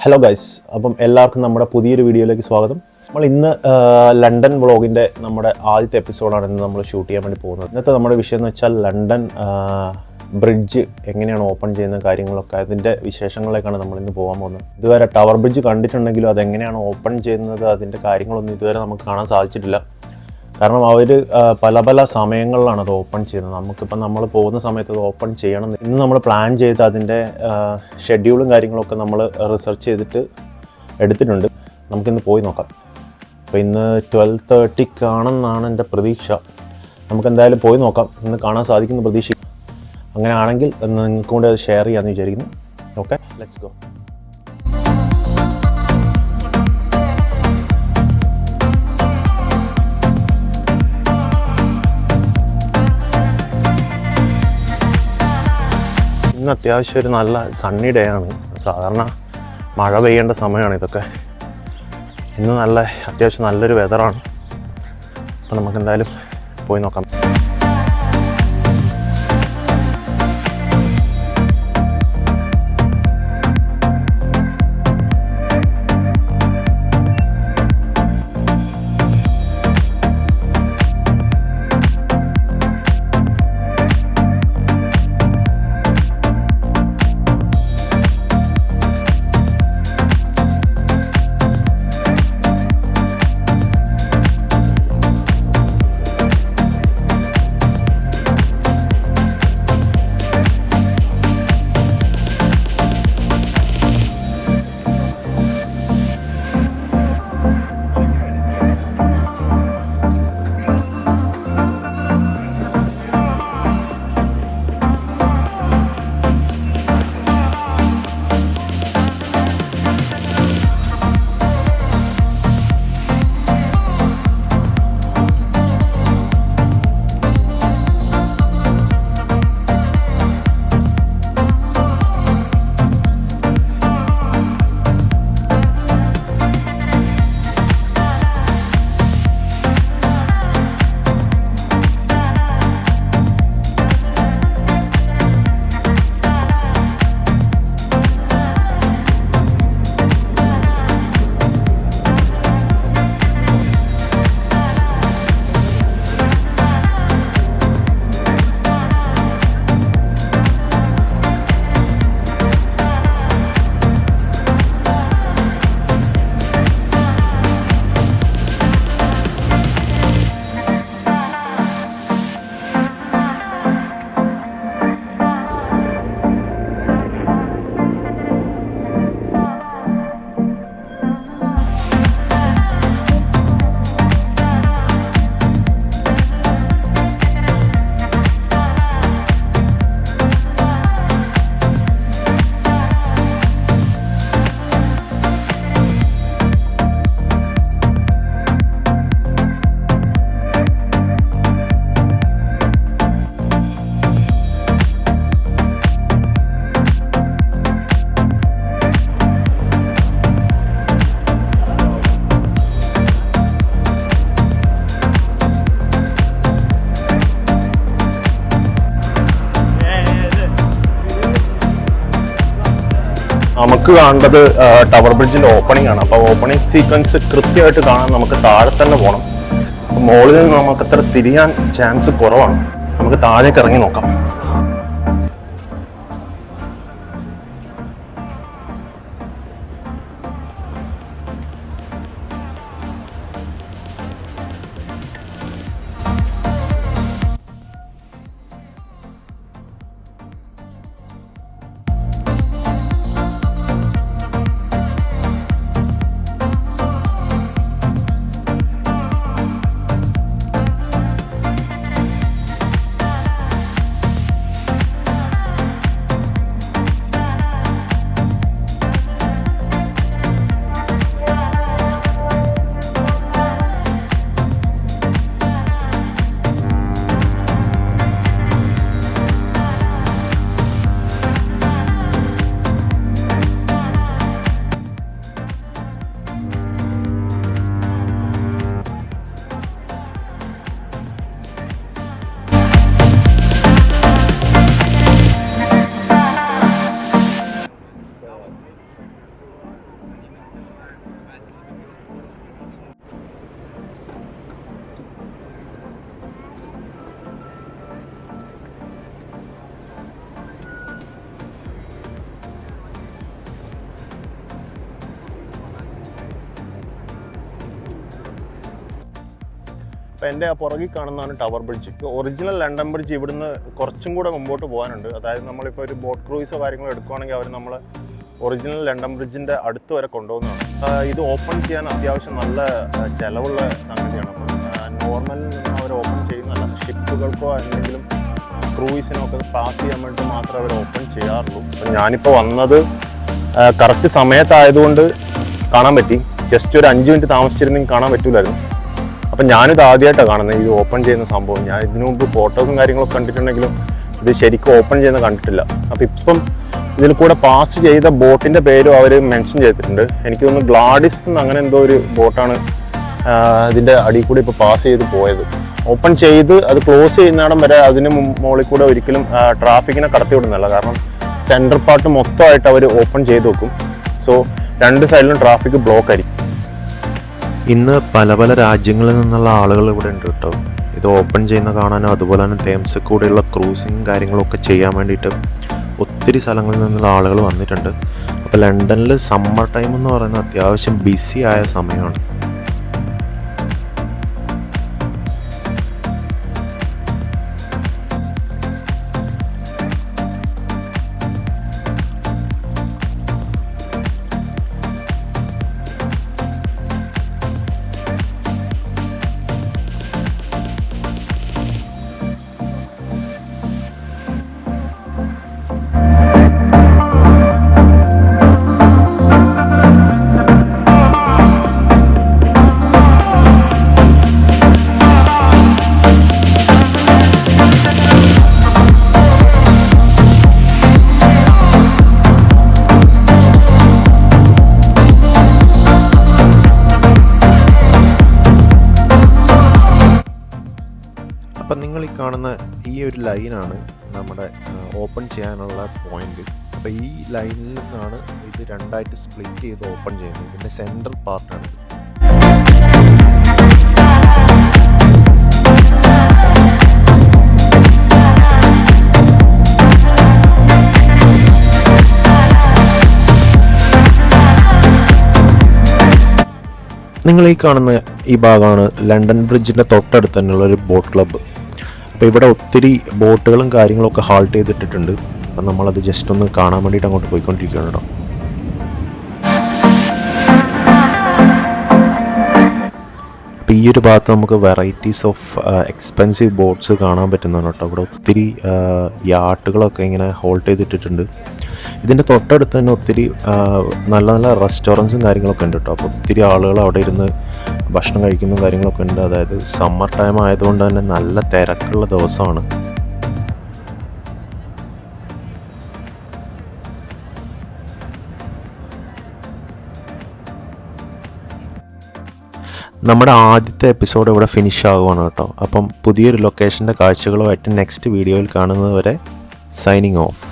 Hello guys, അപ്പം എല്ലാവർക്കും നമ്മുടെ പുതിയൊരു വീഡിയോയിലേക്ക് സ്വാഗതം. നമ്മൾ ഇന്ന് ലണ്ടൻ വ്ളോഗിൻ്റെ നമ്മുടെ ആദ്യത്തെ എപ്പിസോഡാണ് ഇന്ന് നമ്മൾ ഷൂട്ട് ചെയ്യാൻ വേണ്ടി പോകുന്നത്. ഇന്നത്തെ നമ്മുടെ വിഷയം എന്ന് വെച്ചാൽ ലണ്ടൻ ബ്രിഡ്ജ് എങ്ങനെയാണ് ഓപ്പൺ ചെയ്യുന്ന കാര്യങ്ങളൊക്കെ അതിൻ്റെ വിശേഷങ്ങളിലേക്കാണ് നമ്മൾ ഇന്ന് പോകാൻ പോകുന്നത്. ഇതുവരെ ടവർ ബ്രിഡ്ജ് കണ്ടിട്ടുണ്ടെങ്കിലും അതെങ്ങനെയാണ് ഓപ്പൺ ചെയ്യുന്നത് അതിൻ്റെ കാര്യങ്ങളൊന്നും ഇതുവരെ നമുക്ക് കാണാൻ സാധിച്ചിട്ടില്ല. കാരണം അവർ പല സമയങ്ങളിലാണ് അത് ഓപ്പൺ ചെയ്യുന്നത്. നമുക്കിപ്പം നമ്മൾ പോകുന്ന സമയത്ത് അത് ഓപ്പൺ ചെയ്യണം. ഇന്ന് നമ്മൾ പ്ലാൻ ചെയ്ത് അതിൻ്റെ ഷെഡ്യൂളും കാര്യങ്ങളൊക്കെ നമ്മൾ റിസർച്ച് ചെയ്തിട്ട് എടുത്തിട്ടുണ്ട്. നമുക്കിന്ന് പോയി നോക്കാം. അപ്പോൾ ഇന്ന് 12:30 എൻ്റെ പ്രതീക്ഷ. നമുക്കെന്തായാലും പോയി നോക്കാം, ഇന്ന് കാണാൻ സാധിക്കുന്ന പ്രതീക്ഷിക്കും. അങ്ങനെയാണെങ്കിൽ നിങ്ങൾക്ക് കൂടെ അത് ഷെയർ ചെയ്യാമെന്ന് വിചാരിക്കുന്നു. Okay, let's go. ഇന്ന് അത്യാവശ്യം ഒരു നല്ല സണ്ണി ഡേ ആണ്. സാധാരണ മഴ പെയ്യേണ്ട സമയമാണ് ഇതൊക്കെ. ഇന്ന് അത്യാവശ്യം നല്ലൊരു വെതറാണ്. അപ്പോൾ നമുക്കെന്തായാലും പോയി നോക്കാം. നമുക്ക് കാണേണ്ടത് ടവർ ബ്രിഡ്ജിൻ്റെ ഓപ്പണിംഗ് ആണ്. അപ്പോൾ ഓപ്പണിംഗ് സീക്വൻസ് കൃത്യമായിട്ട് കാണാൻ നമുക്ക് താഴെ തന്നെ പോകണം. മുകളിൽ നിന്ന് നമുക്ക് അത്ര തിരിയാൻ ചാൻസ് കുറവാണ്. നമുക്ക് താഴേക്ക് ഇറങ്ങി നോക്കാം. അപ്പോൾ എൻ്റെ ആ പുറകിൽ കാണുന്നതാണ് tower bridge. Original London bridge ഇവിടുന്ന് കുറച്ചും കൂടെ മുമ്പോട്ട് പോകാനുണ്ട്. അതായത് നമ്മളിപ്പോൾ ഒരു ബോട്ട് ക്രൂയിസോ കാര്യങ്ങളോ എടുക്കുകയാണെങ്കിൽ അവർ നമ്മൾ ഒറിജിനൽ ലണ്ടൻ ബ്രിഡ്ജിൻ്റെ അടുത്ത് വരെ കൊണ്ടുപോകുന്നതാണ്. ഇത് ഓപ്പൺ ചെയ്യാൻ അത്യാവശ്യം നല്ല ചിലവുള്ള സംഗതിയാണ്. അപ്പം നോർമൽ അവർ ഓപ്പൺ ചെയ്യുന്നതല്ല, ഷിപ്പുകൾക്കോ എന്തെങ്കിലും ക്രൂയിസിനോ ഒക്കെ പാസ് ചെയ്യാൻ വേണ്ടി മാത്രമേ അവർ ഓപ്പൺ ചെയ്യാറുള്ളൂ. അപ്പം ഞാനിപ്പോൾ വന്നത് കറക്റ്റ് സമയത്തായതുകൊണ്ട് കാണാൻ പറ്റി. ജസ്റ്റ് ഒരു 5 മിനിറ്റ് താമസിച്ചിരുന്നെങ്കിൽ കാണാൻ പറ്റില്ലായിരുന്നു. അപ്പം ഞാനിത് ആദ്യമായിട്ടാണ് കാണുന്നത്, ഇത് ഓപ്പൺ ചെയ്യുന്ന സംഭവം. ഞാൻ ഇതിനു മുമ്പ് ഫോട്ടോസും കാര്യങ്ങളൊക്കെ കണ്ടിട്ടുണ്ടെങ്കിലും ഇത് ശരിക്കും ഓപ്പൺ ചെയ്യുന്ന കണ്ടിട്ടില്ല. അപ്പം ഇപ്പം ഇതിൽ കൂടെ പാസ് ചെയ്ത ബോട്ടിൻ്റെ പേരും അവർ മെൻഷൻ ചെയ്തിട്ടുണ്ട്. എനിക്ക് തോന്നുന്നു ഗ്ലാഡിസ് എന്ന് അങ്ങനെ എന്തോ ഒരു ബോട്ടാണ് ഇതിൻ്റെ അടിയിൽ കൂടി ഇപ്പോൾ പാസ് ചെയ്ത് പോയത്. ഓപ്പൺ ചെയ്ത് അത് ക്ലോസ് ചെയ്യുന്നിടം വരെ അതിന് മുകളിൽ കൂടെ ഒരിക്കലും ട്രാഫിക്കിനെ കടത്തി വിടുന്നില്ല. കാരണം സെൻട്രൽ പാർട്ട് മൊത്തമായിട്ട് അവർ ഓപ്പൺ ചെയ്ത് വെക്കും. സോ 2 സൈഡിലും ട്രാഫിക് ബ്ലോക്ക് ആയിരിക്കും. ഇന്ന് പല പല രാജ്യങ്ങളിൽ നിന്നുള്ള ആളുകൾ ഇവിടെ ഉണ്ട് കേട്ടോ. ഇത് ഓപ്പൺ ചെയ്യുന്ന കാണാനും അതുപോലെ തന്നെ തേംസിൽ കൂടെയുള്ള ക്രൂസിങ്ങും കാര്യങ്ങളൊക്കെ ചെയ്യാൻ വേണ്ടിയിട്ട് ഒത്തിരി സ്ഥലങ്ങളിൽ നിന്നുള്ള ആളുകൾ വന്നിട്ടുണ്ട്. അപ്പോൾ ലണ്ടനിൽ സമ്മർ ടൈം എന്ന് പറയുന്നത് അത്യാവശ്യം ബിസി ആയ സമയമാണ്. അപ്പം നിങ്ങൾ ഈ കാണുന്ന ഈ ഒരു ലൈനാണ് നമ്മുടെ ഓപ്പൺ ചെയ്യാനുള്ള പോയിന്റ്. അപ്പോൾ ഈ ലൈനിൽ നിന്നാണ് ഇത് 2ആയിട്ട് സ്പ്ലിറ്റ് ചെയ്ത് ഓപ്പൺ ചെയ്യുന്നത്. ഇതിൻ്റെ സെൻട്രൽ പാർട്ടാണ്. നിങ്ങൾ ഈ കാണുന്ന ഈ ഭാഗമാണ് ലണ്ടൻ ബ്രിഡ്ജിൻ്റെ തൊട്ടടുത്ത് തന്നെയുള്ള ഒരു ബോട്ട് ക്ലബ്ബ്. അപ്പോൾ ഇവിടെ ഒത്തിരി ബോട്ടുകളും കാര്യങ്ങളൊക്കെ ഹാൾട്ട് ചെയ്തിട്ടിട്ടുണ്ട്. അപ്പം നമ്മളത് ജസ്റ്റ് ഒന്ന് കാണാൻ വേണ്ടിയിട്ട് അങ്ങോട്ട് പോയിക്കൊണ്ടിരിക്കുകയാണ് കേട്ടോ. അപ്പോൾ ഈ ഒരു ഭാഗത്ത് നമുക്ക് വെറൈറ്റീസ് ഓഫ് എക്സ്പെൻസീവ് ബോട്ട്സ് കാണാൻ പറ്റുന്നതാണ് കേട്ടോ. ഇവിടെ ഒത്തിരി യാട്ടുകളൊക്കെ ഇങ്ങനെ ഹോൾട്ട് ചെയ്തിട്ടിട്ടുണ്ട്. ഇതിൻ്റെ തൊട്ടടുത്ത് തന്നെ ഒത്തിരി നല്ല നല്ല റെസ്റ്റോറൻറ്റ്സും കാര്യങ്ങളൊക്കെ ഉണ്ട് കേട്ടോ. അപ്പോൾ ഒത്തിരി ആളുകൾ അവിടെ ഇരുന്ന് ഭക്ഷണം കഴിക്കുന്നതും കാര്യങ്ങളൊക്കെ ഉണ്ട്. അതായത് സമ്മർ ടൈം ആയതുകൊണ്ട് തന്നെ നല്ല തിരക്കുള്ള ദിവസമാണ്. നമ്മുടെ ആദ്യത്തെ എപ്പിസോഡ് ഇവിടെ ഫിനിഷ് ആകുവാണ് കേട്ടോ. അപ്പം പുതിയൊരു ലൊക്കേഷൻ്റെ കാഴ്ചകളുമായിട്ട് നെക്സ്റ്റ് വീഡിയോയിൽ കാണുന്നത് വരെ സൈനിങ് ഓഫ്.